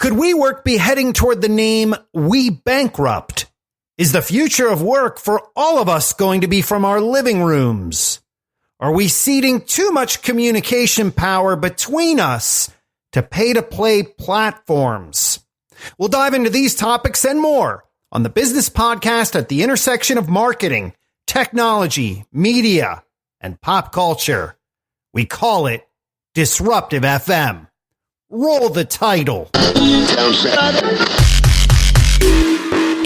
Could WeWork be heading toward the name WeBankrupt? Is the future of work for all of us going to be from our living rooms? Are we ceding too much communication power between us to pay-to-play platforms? We'll dive into these topics and more on the business podcast at the intersection of marketing, technology, media, and pop culture. We call it Disruptive FM. Roll the title.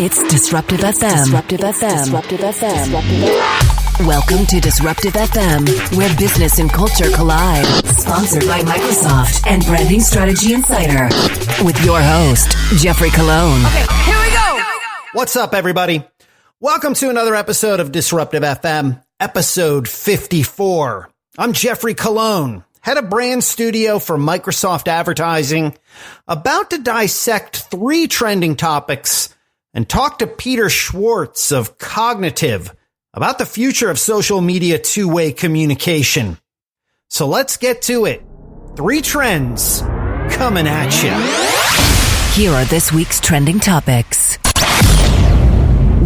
It's Disruptive FM. Disruptive FM. Disruptive FM. Welcome to Disruptive FM, where business and culture collide. Sponsored by Microsoft and Branding Strategy Insider. With your host, Jeffrey Colon. Okay, here we go. What's up, everybody? Welcome to another episode of Disruptive FM, episode 54. I'm Jeffrey Colon, head of brand studio for Microsoft Advertising, about to dissect 3 trending topics and talk to Peter Schwartz of Cognitive about the future of social media two-way communication. So let's get to it. 3 trends coming at you. Here are this week's trending topics.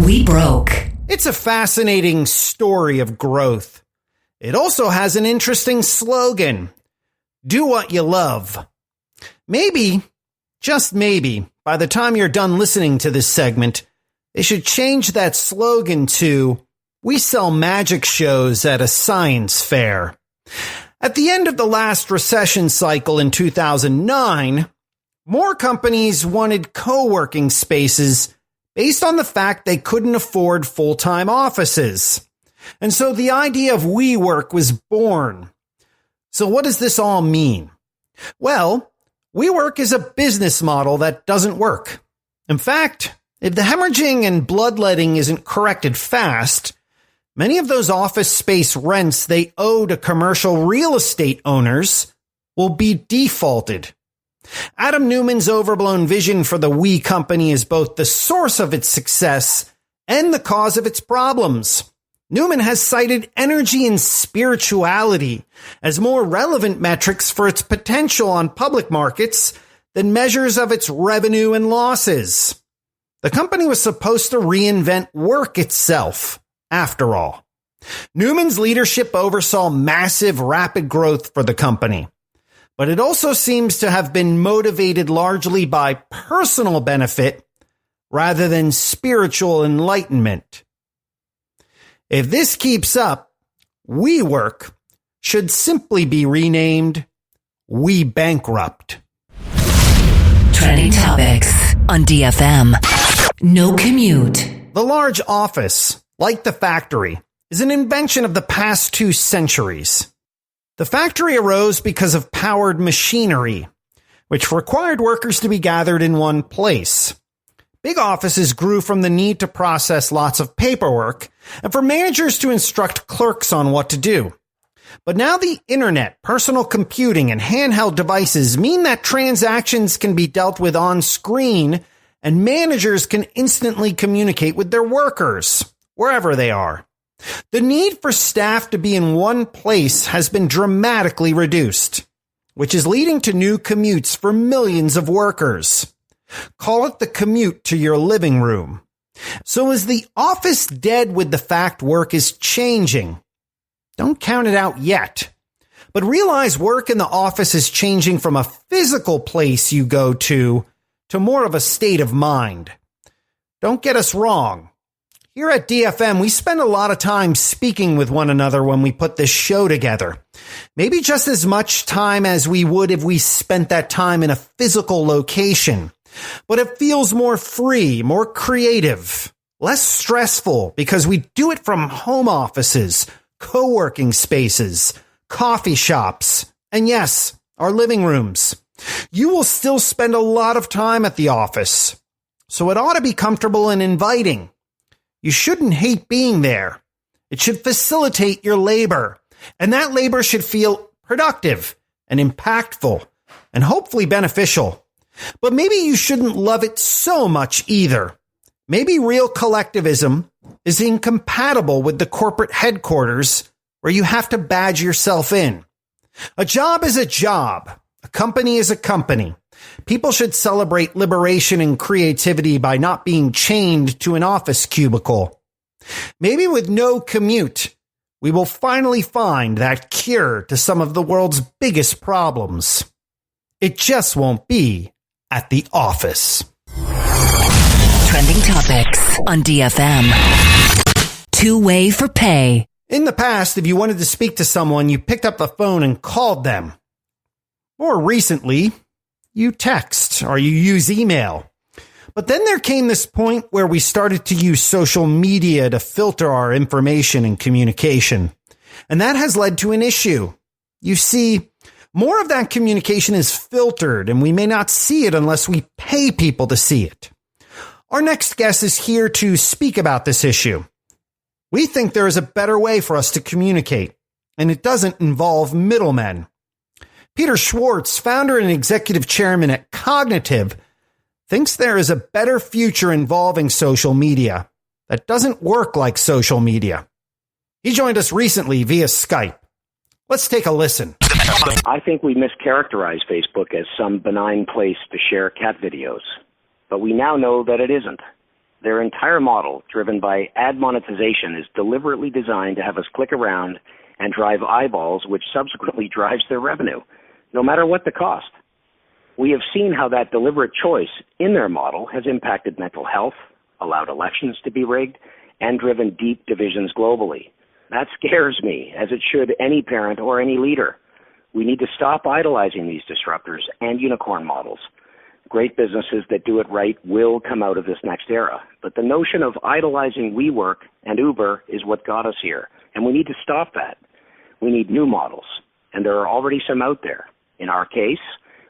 WeBroke. It's a fascinating story of growth. It also has an interesting slogan. Do what you love. Maybe, just maybe, by the time you're done listening to this segment, they should change that slogan to, we sell magic shows at a science fair. At the end of the last recession cycle in 2009, more companies wanted co-working spaces based on the fact they couldn't afford full-time offices. And so the idea of WeWork was born. So what does this all mean? Well, WeWork is a business model that doesn't work. In fact, if the hemorrhaging and bloodletting isn't corrected fast, many of those office space rents they owe to commercial real estate owners will be defaulted. Adam Neumann's overblown vision for the We company is both the source of its success and the cause of its problems. Neumann has cited energy and spirituality as more relevant metrics for its potential on public markets than measures of its revenue and losses. The company was supposed to reinvent work itself, after all. Neumann's leadership oversaw massive, rapid growth for the company, but it also seems to have been motivated largely by personal benefit rather than spiritual enlightenment. If this keeps up, WeWork should simply be renamed WeBankrupt. Trending topics on DFM. No commute. The large office, like the factory, is an invention of the past 2 centuries. The factory arose because of powered machinery, which required workers to be gathered in one place. Big offices grew from the need to process lots of paperwork and for managers to instruct clerks on what to do. But now the internet, personal computing, and handheld devices mean that transactions can be dealt with on screen and managers can instantly communicate with their workers, wherever they are. The need for staff to be in one place has been dramatically reduced, which is leading to new commutes for millions of workers. Call it the commute to your living room. So is the office dead with the fact work is changing? Don't count it out yet. But realize work in the office is changing from a physical place you go to more of a state of mind. Don't get us wrong. Here at DFM, we spend a lot of time speaking with one another when we put this show together. Maybe just as much time as we would if we spent that time in a physical location. But it feels more free, more creative, less stressful because we do it from home offices, co-working spaces, coffee shops, and yes, our living rooms. You will still spend a lot of time at the office, so it ought to be comfortable and inviting. You shouldn't hate being there. It should facilitate your labor, and that labor should feel productive and impactful and hopefully beneficial. But maybe you shouldn't love it so much either. Maybe real collectivism is incompatible with the corporate headquarters where you have to badge yourself in. A job is a job. A company is a company. People should celebrate liberation and creativity by not being chained to an office cubicle. Maybe with no commute, we will finally find that cure to some of the world's biggest problems. It just won't be at the office. Trending topics on DFM. Two-way for pay. In the past, if you wanted to speak to someone, you picked up the phone and called them. More recently, you text or you use email. But then there came this point where we started to use social media to filter our information and communication. And that has led to an issue. You see, more of that communication is filtered, and we may not see it unless we pay people to see it. Our next guest is here to speak about this issue. We think there is a better way for us to communicate, and it doesn't involve middlemen. Peter Schwartz, founder and executive chairman at Commute, thinks there is a better future involving social media that doesn't work like social media. He joined us recently via Skype. Let's take a listen. I think we mischaracterize Facebook as some benign place to share cat videos, but we now know that it isn't. Their entire model, driven by ad monetization, is deliberately designed to have us click around and drive eyeballs, which subsequently drives their revenue, no matter what the cost. We have seen how that deliberate choice in their model has impacted mental health, allowed elections to be rigged, and driven deep divisions globally. That scares me, as it should any parent or any leader. We need to stop idolizing these disruptors and unicorn models. Great businesses that do it right will come out of this next era. But the notion of idolizing WeWork and Uber is what got us here, and we need to stop that. We need new models, and there are already some out there. In our case,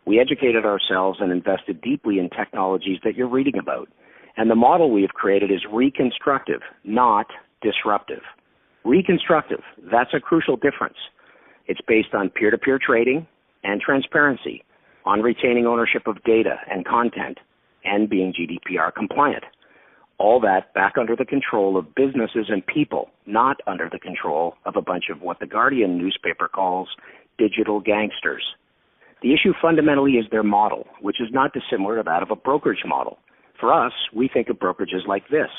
we educated ourselves and invested deeply in technologies that you're reading about. And the model we have created is reconstructive, not disruptive. Reconstructive, that's a crucial difference. It's based on peer-to-peer trading and transparency, on retaining ownership of data and content, and being GDPR compliant. All that back under the control of businesses and people, not under the control of a bunch of what the Guardian newspaper calls digital gangsters. The issue fundamentally is their model, which is not dissimilar to that of a brokerage model. For us, we think of brokerages like this.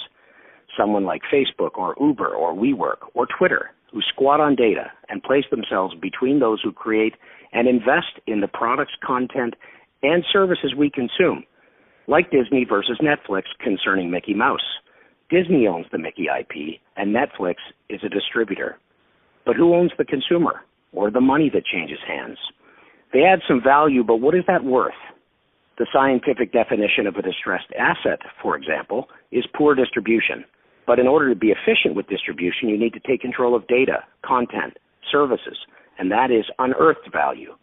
Someone like Facebook or Uber or WeWork or Twitter, who squat on data and place themselves between those who create and invest in the products, content, and services we consume. Like Disney versus Netflix concerning Mickey Mouse. Disney owns the Mickey IP, and Netflix is a distributor. But who owns the consumer or the money that changes hands? They add some value, but what is that worth? The scientific definition of a distressed asset, for example, is poor distribution. But in order to be efficient with distribution, you need to take control of data, content, services, and that is unearthed value.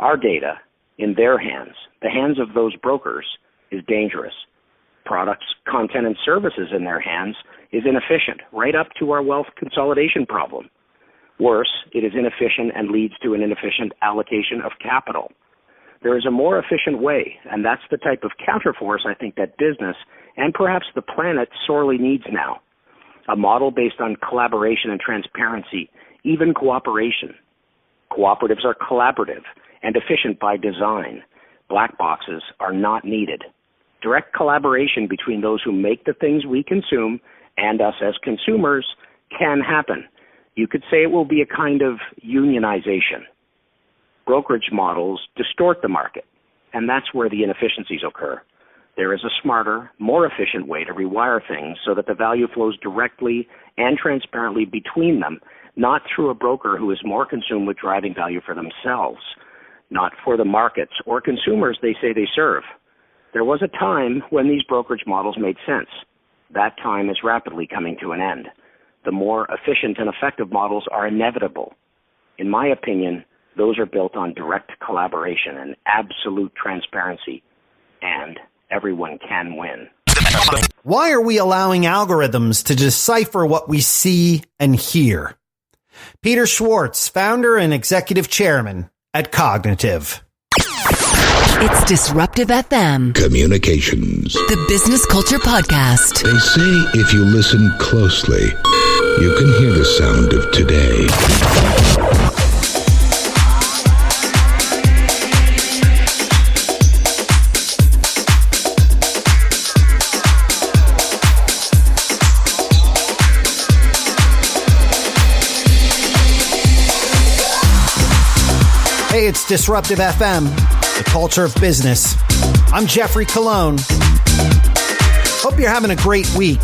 Our data, in their hands, the hands of those brokers, is dangerous. Products, content, and services in their hands is inefficient, right up to our wealth consolidation problem. Worse, it is inefficient and leads to an inefficient allocation of capital. There is a more efficient way, and that's the type of counterforce I think that business and perhaps the planet sorely needs now. A model based on collaboration and transparency, even cooperation. Cooperatives are collaborative and efficient by design. Black boxes are not needed. Direct collaboration between those who make the things we consume and us as consumers can happen. You could say it will be a kind of unionization. Brokerage models distort the market, and that's where the inefficiencies occur. There is a smarter, more efficient way to rewire things so that the value flows directly and transparently between them, not through a broker who is more consumed with driving value for themselves, not for the markets or consumers they say they serve. There was a time when these brokerage models made sense. That time is rapidly coming to an end. The more efficient and effective models are inevitable. In my opinion, those are built on direct collaboration and absolute transparency, and everyone can win. Why are we allowing algorithms to decipher what we see and hear? Peter Schwartz, founder and executive chairman at Commute. It's Disruptive FM. Communications. The Business Culture Podcast. They say if you listen closely, you can hear the sound of today. Hey, it's Disruptive FM, the culture of business. I'm Jeffrey Colon. Hope you're having a great week.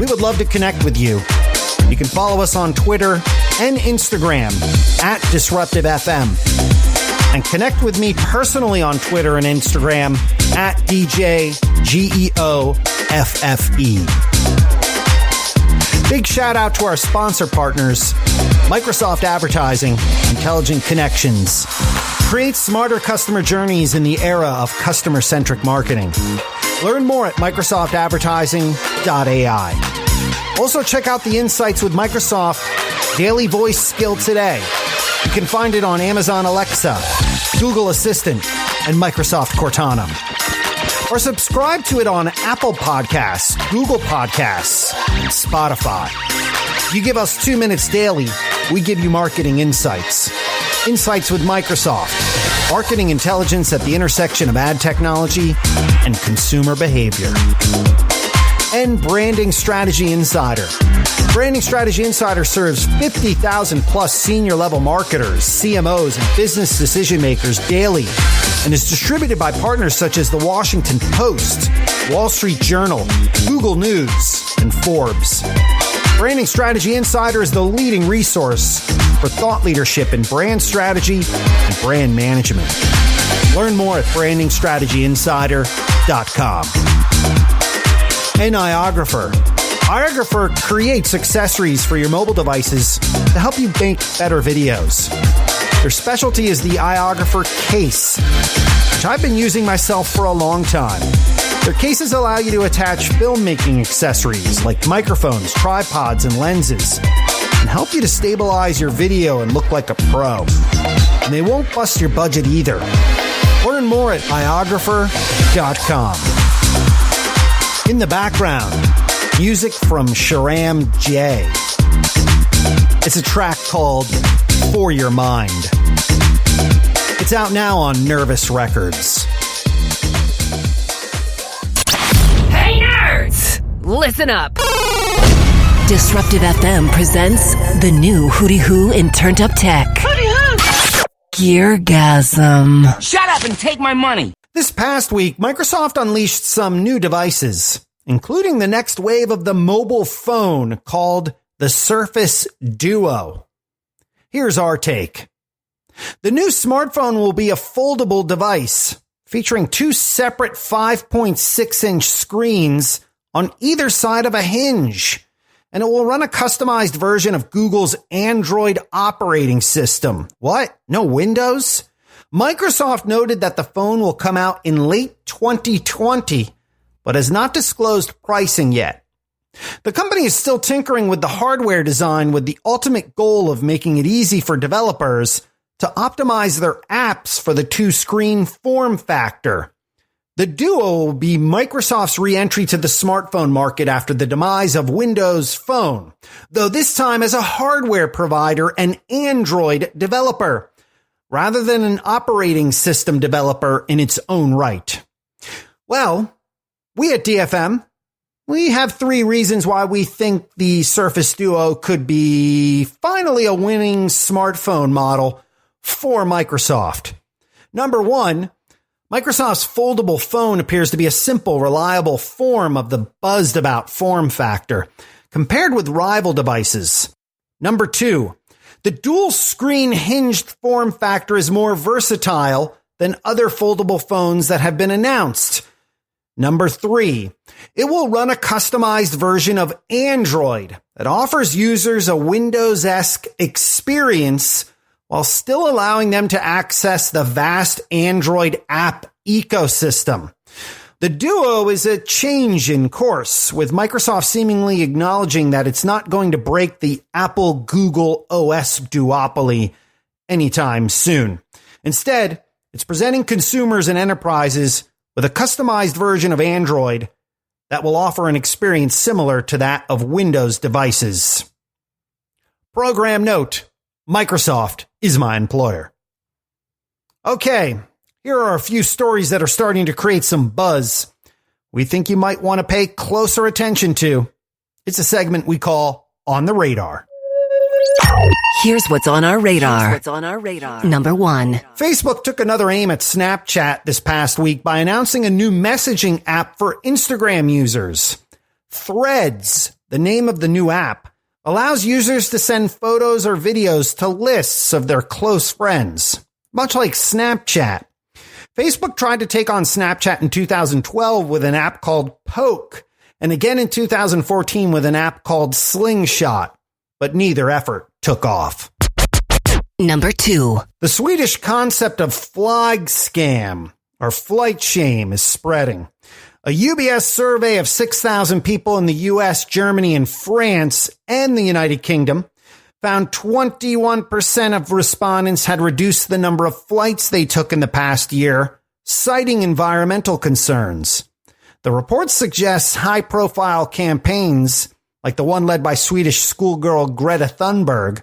We would love to connect with you. You can follow us on Twitter and Instagram at Disruptive FM. And connect with me personally on Twitter and Instagram at DJGeoffe. Big shout out to our sponsor partners, Microsoft Advertising, Intelligent Connections. Create smarter customer journeys in the era of customer-centric marketing. Learn more at microsoftadvertising.ai. Also, check out the Insights with Microsoft Daily Voice Skill today. You can find it on Amazon Alexa, Google Assistant, and Microsoft Cortana. Or subscribe to it on Apple Podcasts, Google Podcasts, and Spotify. You give us 2 minutes daily, we give you marketing insights. Insights with Microsoft. Marketing intelligence at the intersection of ad technology and consumer behavior. And Branding Strategy Insider. Branding Strategy Insider serves 50,000 plus senior level marketers, CMOs, and business decision makers daily and is distributed by partners such as the Washington Post, Wall Street Journal, Google News, and Forbes. Branding Strategy Insider is the leading resource for thought leadership in brand strategy and brand management. Learn more at brandingstrategyinsider.com. And Iographer. Iographer creates accessories for your mobile devices to help you make better videos. Their specialty is the Iographer case, which I've been using myself for a long time. Their cases allow you to attach filmmaking accessories like microphones, tripods, and lenses, and help you to stabilize your video and look like a pro. And they won't bust your budget either. Learn more at iographer.com. In the background, music from Sharam Jey. It's a track called For Your Mind. It's out now on Nervous Records. Hey nerds! Listen up! Disruptive FM presents the new Hootie Hoo in Turned Up Tech. Hootie Hoo! Geargasm. Shut up and take my money! This past week, Microsoft unleashed some new devices, including the next wave of the mobile phone called the Surface Duo. Here's our take. The new smartphone will be a foldable device featuring two separate 5.6-inch screens on either side of a hinge, and it will run a customized version of Google's Android operating system. What? No Windows? Microsoft noted that the phone will come out in late 2020, but has not disclosed pricing yet. The company is still tinkering with the hardware design with the ultimate goal of making it easy for developers to optimize their apps for the two-screen form factor. The Duo will be Microsoft's re-entry to the smartphone market after the demise of Windows Phone, though this time as a hardware provider and Android developer, rather than an operating system developer in its own right. Well, we at DFM, we have 3 reasons why we think the Surface Duo could be finally a winning smartphone model for Microsoft. Number 1, Microsoft's foldable phone appears to be a simple, reliable form of the buzzed about form factor, compared with rival devices. Number 2, the dual screen hinged form factor is more versatile than other foldable phones that have been announced. Number 3, it will run a customized version of Android that offers users a Windows-esque experience while still allowing them to access the vast Android app ecosystem. The Duo is a change in course, with Microsoft seemingly acknowledging that it's not going to break the Apple-Google OS duopoly anytime soon. Instead, it's presenting consumers and enterprises with a customized version of Android that will offer an experience similar to that of Windows devices. Program note, Microsoft is my employer. Okay, here are a few stories that are starting to create some buzz we think you might want to pay closer attention to. It's a segment we call On the Radar. Here's what's on our radar. Number 1. Facebook took another aim at Snapchat this past week by announcing a new messaging app for Instagram users. Threads, the name of the new app, allows users to send photos or videos to lists of their close friends, much like Snapchat. Facebook tried to take on Snapchat in 2012 with an app called Poke, and again in 2014 with an app called Slingshot, but neither effort took off. Number 2. The Swedish concept of flag scam, or flight shame, is spreading. A UBS survey of 6,000 people in the US, Germany, and France, and the United Kingdom found 21% of respondents had reduced the number of flights they took in the past year, citing environmental concerns. The report suggests high-profile campaigns, like the one led by Swedish schoolgirl Greta Thunberg,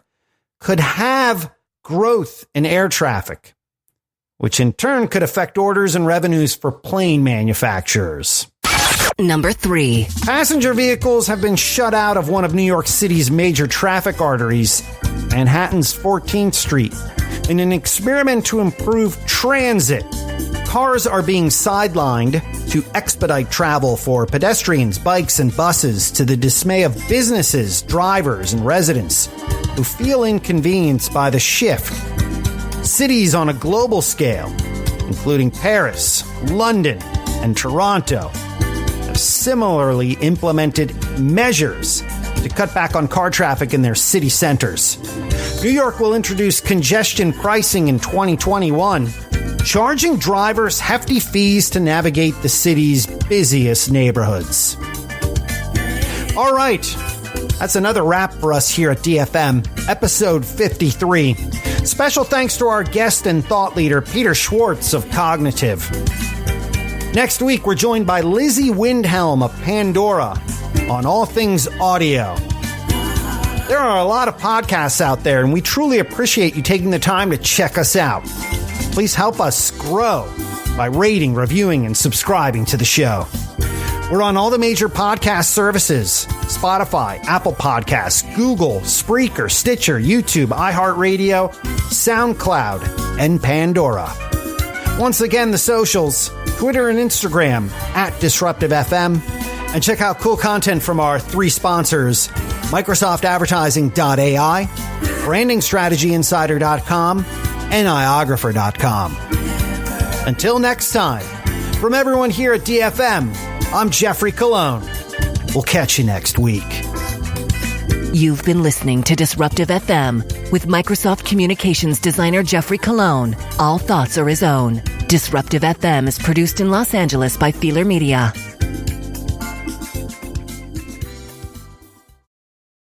could have growth in air traffic, which in turn could affect orders and revenues for plane manufacturers. Number 3. Passenger vehicles have been shut out of one of New York City's major traffic arteries, Manhattan's 14th Street, in an experiment to improve transit. Cars are being sidelined to expedite travel for pedestrians, bikes, and buses, to the dismay of businesses, drivers, and residents who feel inconvenienced by the shift. Cities on a global scale, including Paris, London, and Toronto, have similarly implemented measures to cut back on car traffic in their city centers. New York will introduce congestion pricing in 2021, charging drivers hefty fees to navigate the city's busiest neighborhoods. All right, that's another wrap for us here at DFM, episode 53. Special thanks to our guest and thought leader, Peter Schwartz of Cognitive. Next week, we're joined by Lizzie Windhelm of Pandora on all things audio. There are a lot of podcasts out there, and we truly appreciate you taking the time to check us out. Please help us grow by rating, reviewing, and subscribing to the show. We're on all the major podcast services: Spotify, Apple Podcasts, Google, Spreaker, Stitcher, YouTube, iHeartRadio, SoundCloud, and Pandora. Once again, the socials, Twitter and Instagram @DisruptiveFM, and check out cool content from our 3 sponsors: MicrosoftAdvertising.ai, BrandingStrategyInsider.com, and iographer.com. Until next time, from everyone here at DFM, I'm Jeffrey Colon. We'll catch you next week. You've been listening to Disruptive FM with Microsoft Communications designer Jeffrey Colon. All thoughts are his own. Disruptive FM is produced in Los Angeles by Feeler Media.